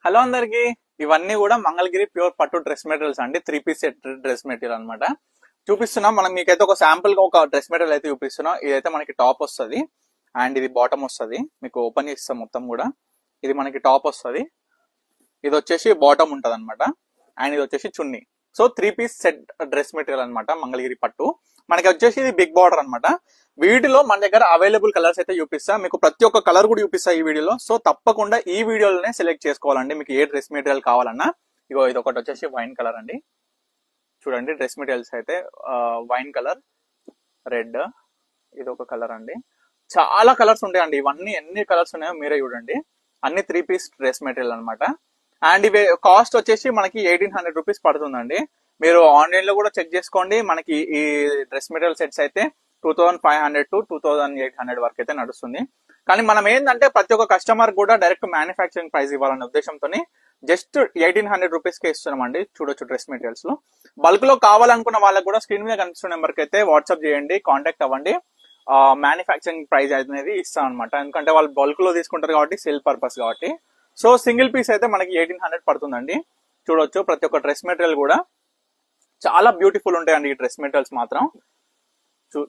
Hello అందరికి, ఇవన్నీ కూడా మంగళగిరి ప్యూర్ పట్టు డ్రెస్ మెటీరియల్స్ అండి. 3 పీస్ సెట్ డ్రెస్ మెటీరియల్ అన్నమాట. చూపిస్తున్నాం మనం మీకైతే ఒక శాంపుల్ గా ఒక డ్రెస్ మెటీరియల్ అయితే చూపిస్తున్నాం. ఇదైతే మనకి టాప్ వస్తుంది అండ్ ఇది బాటమ్ వస్తుంది. మీకు ఓపెన్ చేస్తాం మొత్తం కూడా. ఇది మనకి టాప్ వస్తుంది, ఇది వచ్చేసి బాటమ్ ఉంటది అనమాట, అండ్ ఇది వచ్చేసి chunni. So 3 piece set dress material అనమాట మంగళగిరి పట్టు. మనకి వచ్చేసి ఇది బిగ్ బార్డర్ అనమాట. వీటిలో మన దగ్గర అవైలబుల్ కలర్స్ అయితే చూపిస్తా, మీకు ప్రతి ఒక్క కలర్ కూడా చూపిస్తా ఈ వీడియోలో. సో తప్పకుండా ఈ వీడియోలోనే సెలెక్ట్ చేసుకోవాలండి మీకు ఏ డ్రెస్ మెటీరియల్ కావాలన్నా. ఇగో ఇది ఒకటి వచ్చేసి వైన్ కలర్ అండి, చూడండి డ్రెస్ మెటీరియల్స్ అయితే వైన్ కలర్, రెడ్, ఇది ఒక కలర్ అండి. చాలా కలర్స్ ఉంటాయండి, ఇవన్నీ ఎన్ని కలర్స్ ఉన్నాయో మీరే చూడండి. అన్ని 3 పీస్ డ్రెస్ మెటీరియల్ అనమాట. అండ్ ఇవి కాస్ట్ వచ్చేసి మనకి 1800 రూపీస్ పడుతుందండి. మీరు ఆన్లైన్ లో కూడా చెక్ చేసుకోండి. మనకి ఈ డ్రెస్ మెటీరియల్ సెట్స్ అయితే 2500 to 2800 వరకు అయితే నడుస్తుంది. కానీ మనం ఏంటంటే ప్రతి ఒక్క కస్టమర్ కూడా డైరెక్ట్ మ్యానుఫ్యాక్చరింగ్ ప్రైస్ ఇవ్వాలనే ఉద్దేశంతో జస్ట్ 1800 రూపీస్ కే ఇస్తున్నామండి. చూడొచ్చు డ్రెస్ మెటీరియల్స్ లో. బల్క్ లో కావాలనుకున్న వాళ్ళకి కూడా స్క్రీన్ మీద కనిపిస్తున్న నెంబర్కి అయితే వాట్సాప్ చేయండి, కాంటాక్ట్ అవ్వండి. మ్యానుఫ్యాక్చరింగ్ ప్రైస్ అనేది ఇస్తాం అనమాట. ఎందుకంటే వాళ్ళు బల్క్ లో తీసుకుంటారు కాబట్టి, సేల్ పర్పస్ కాబట్టి. సో సింగిల్ పీస్ అయితే మనకి 1800 పడుతుందండి. చూడొచ్చు ప్రతి ఒక్క డ్రెస్ మెటీరియల్ కూడా చాలా బ్యూటిఫుల్ ఉంటాయండి ఈ డ్రెస్ మెటీరియల్స్ మాత్రం.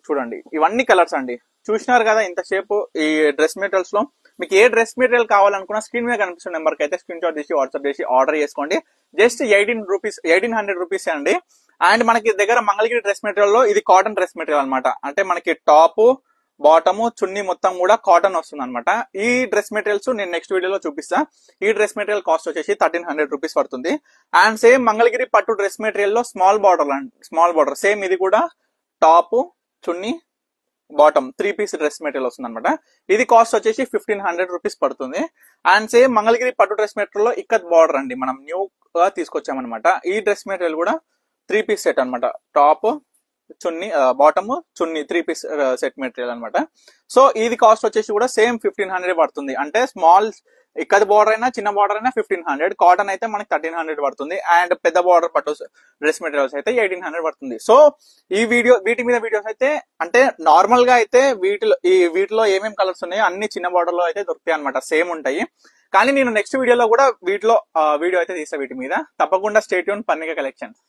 చూడండి ఇవన్నీ కలర్స్ అండి, చూసినారు కదా ఇంతసేపు. ఈ డ్రెస్ మెటీరియల్స్ లో మీకు ఏ డ్రెస్ మెటీరియల్ కావాలనుకున్నా స్క్రీన్ మీద కనిపిస్తున్న నెంబర్కి అయితే స్క్రీన్ షాట్ తీసి వాట్సాప్ చేసి ఆర్డర్ చేసుకోండి. జస్ట్ 1800 రూపీస్ అండి. అండ్ మనకి దగ్గర మంగళగిరి డ్రెస్ మెటీరియల్ లో ఇది కాటన్ డ్రెస్ మెటీరియల్ అనమాట. అంటే మనకి టాప్, బాటమ్, చున్నీ మొత్తం కూడా కాటన్ వస్తుంది అనమాట. ఈ డ్రెస్ మెటీరియల్స్ నేను నెక్స్ట్ వీడియోలో చూపిస్తా. ఈ డ్రెస్ మెటీరియల్ కాస్ట్ వచ్చేసి 1300 రూపీస్ పడుతుంది. అండ్ సేమ్ మంగళగిరి పట్టు డ్రెస్ మెటీరియల్ లో స్మాల్ బార్డర్ సేమ్ ఇది కూడా టాప్, చున్నీ, బాటమ్ 3 పీస్ డ్రెస్ మెటీరియల్ వస్తుంది అనమాట. ఇది కాస్ట్ వచ్చేసి 1500 రూపీస్ పడుతుంది. అండ్ సేమ్ మంగళగిరి పట్టు డ్రెస్ మెటీరియల్ లో ఇక్కత్ బార్డర్ అండి, మనం న్యూ గా తీసుకొచ్చామన్నమాట. ఈ డ్రెస్ మెటీరియల్ కూడా 3 పీస్ సెట్ అనమాట. టాప్, చున్నీ, బాటమ్, చున్నీ 3 పీస్ సెట్ మెటీరియల్ అనమాట. సో ఇది కాస్ట్ వచ్చేసి కూడా సేమ్ 1500 పడుతుంది. అంటే స్మాల్ ఇక్కది బార్డర్ అయినా చిన్న బార్డర్ అయినా 1500, కాటన్ అయితే మనకి 1300 పడుతుంది. అండ్ పెద్ద బార్డర్ పట్టు డ్రెస్ మెటీరియల్స్ అయితే 1800 పడుతుంది. సో ఈ వీటి మీద వీడియోస్ అయితే అంటే నార్మల్ గా అయితే వీటిలో ఏమేమి కలర్స్ ఉన్నాయో అన్ని చిన్న బార్డర్ లో అయితే దొరుకుతాయి అనమాట, సేమ్ ఉంటాయి. కానీ నేను నెక్స్ట్ వీడియోలో కూడా వీటిలో వీడియో అయితే తీస్తా వీటి మీద. తప్పకుండా స్టే ట్యూన్ పన్నిక కలెక్షన్స్.